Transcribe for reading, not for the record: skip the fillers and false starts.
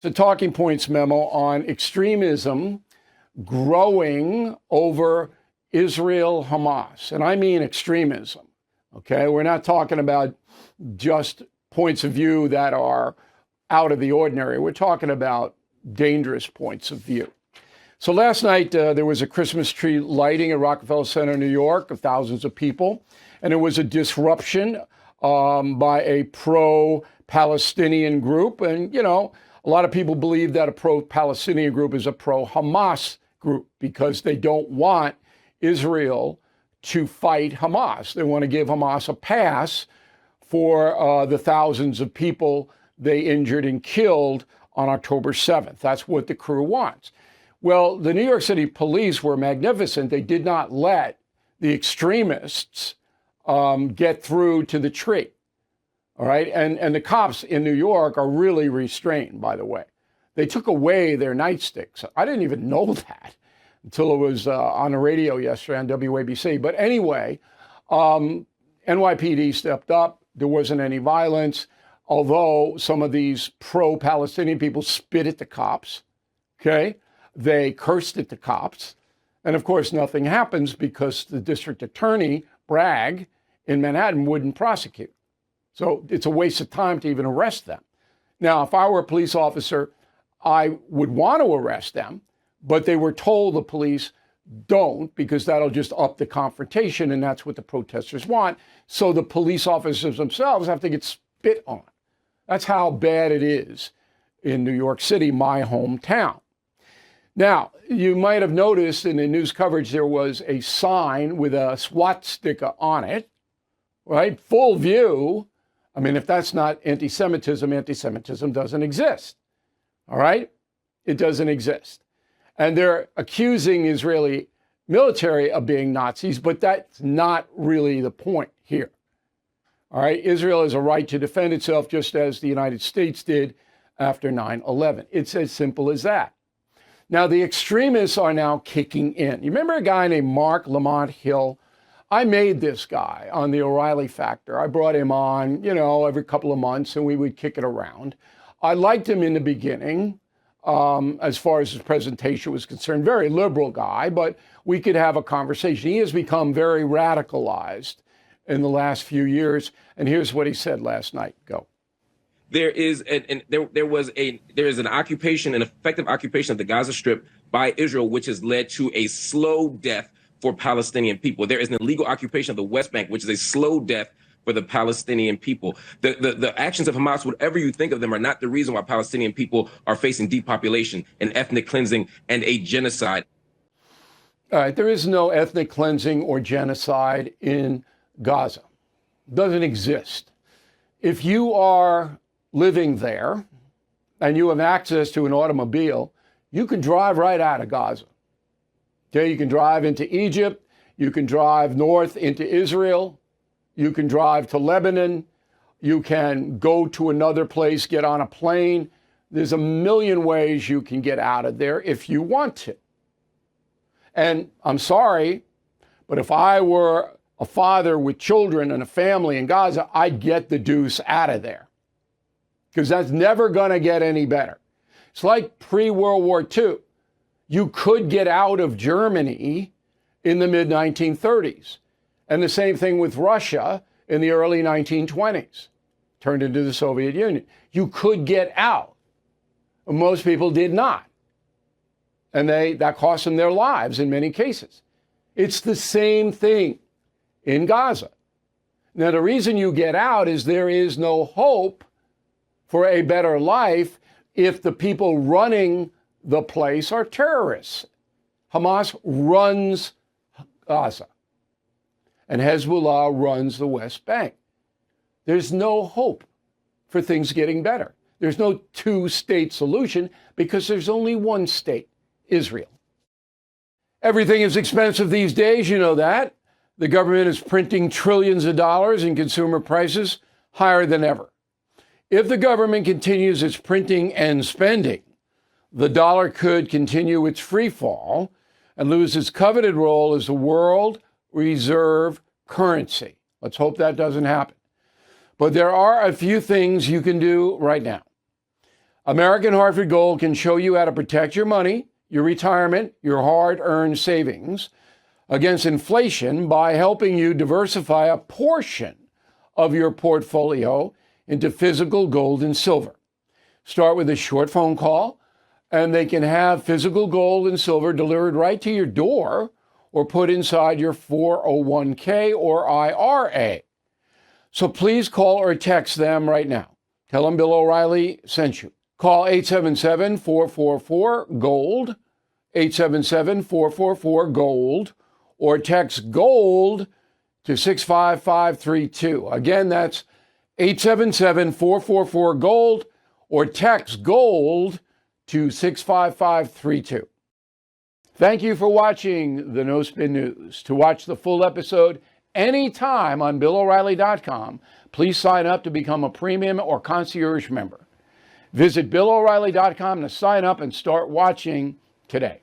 The talking points memo on extremism growing over Israel Hamas. And I mean extremism. Okay, we're not talking about just points of view that are out of the ordinary. We're talking about dangerous points of view. So last night, there was a Christmas tree lighting at Rockefeller Center, New York, of thousands of people. And it was a disruption by a pro-Palestinian group. And, you know, a lot of people believe that a pro-Palestinian group is a pro-Hamas group because they don't want Israel to fight Hamas. They want to give Hamas a pass for the thousands of people they injured and killed on October 7th. That's what the crew wants. Well, the New York City police were magnificent. They did not let the extremists get through to the tree. All right. And the cops in New York are really restrained, by the way. They took away their nightsticks. I didn't even know that until it was on the radio yesterday on WABC. But anyway, NYPD stepped up. There wasn't any violence, although some of these pro-Palestinian people spit at the cops. Okay. They cursed at the cops. And of course, nothing happens because the district attorney, Bragg, in Manhattan wouldn't prosecute. So it's a waste of time to even arrest them. Now, if I were a police officer, I would want to arrest them, but they were told the police don't because that'll just up the confrontation, and that's what the protesters want. So the police officers themselves have to get spit on. That's how bad it is in New York City, my hometown. Now, you might have noticed in the news coverage there was a sign with a swastika on it, right? Full view. I mean, if that's not anti-Semitism, anti-Semitism doesn't exist. All right? It doesn't exist. And they're accusing the Israeli military of being Nazis, but that's not really the point here. All right? Israel has a right to defend itself just as the United States did after 9/11. It's as simple as that. Now, the extremists are now kicking in. You remember a guy named Mark Lamont Hill? I made this guy on the O'Reilly Factor. I brought him on, you know, every couple of months, and we would kick it around. I liked him in the beginning, as far as his presentation was concerned. Very liberal guy, but we could have a conversation. He has become very radicalized in the last few years, and here's what he said last night. Go. There is an occupation, an effective occupation of the Gaza Strip by Israel, which has led to a slow death for Palestinian people. There is an illegal occupation of the West Bank, which is a slow death for the Palestinian people. The actions of Hamas, whatever you think of them, are not the reason why Palestinian people are facing depopulation and ethnic cleansing and a genocide. All right, there is no ethnic cleansing or genocide in Gaza. It doesn't exist. If you are living there and you have access to an automobile, you can drive right out of Gaza. Okay, you can drive into Egypt, you can drive north into Israel, you can drive to Lebanon, you can go to another place, get on a plane. There's a million ways you can get out of there if you want to. And I'm sorry, but if I were a father with children and a family in Gaza, I'd get the deuce out of there, because that's never going to get any better. It's like pre-World War II. You could get out of Germany in the mid-1930s. And the same thing with Russia in the early 1920s. Turned into the Soviet Union. You could get out. Most people did not. And that cost them their lives in many cases. It's the same thing in Gaza. Now, the reason you get out is there is no hope for a better life if the people running the place are terrorists. Hamas runs Gaza, and Hezbollah runs the West Bank. There's no hope for things getting better. There's no two-state solution because there's only one state, Israel. Everything is expensive these days, you know that. The government is printing trillions of dollars and consumer prices higher than ever. If the government continues its printing and spending, the dollar could continue its free fall and lose its coveted role as the world reserve currency. Let's hope that doesn't happen. But there are a few things you can do right now. American Hartford Gold can show you how to protect your money, your retirement, your hard-earned savings against inflation by helping you diversify a portion of your portfolio into physical gold and silver. Start with a short phone call, and they can have physical gold and silver delivered right to your door or put inside your 401k or IRA. So please call or text them right now. Tell them Bill O'Reilly sent you. Call 877-444-GOLD, 877-444-GOLD, or text GOLD to 65532. Again, that's 877-444-GOLD, or text GOLD to 65532. Thank you for watching the No Spin News. To watch the full episode anytime on BillO'Reilly.com, please sign up to become a premium or concierge member. Visit BillO'Reilly.com to sign up and start watching today.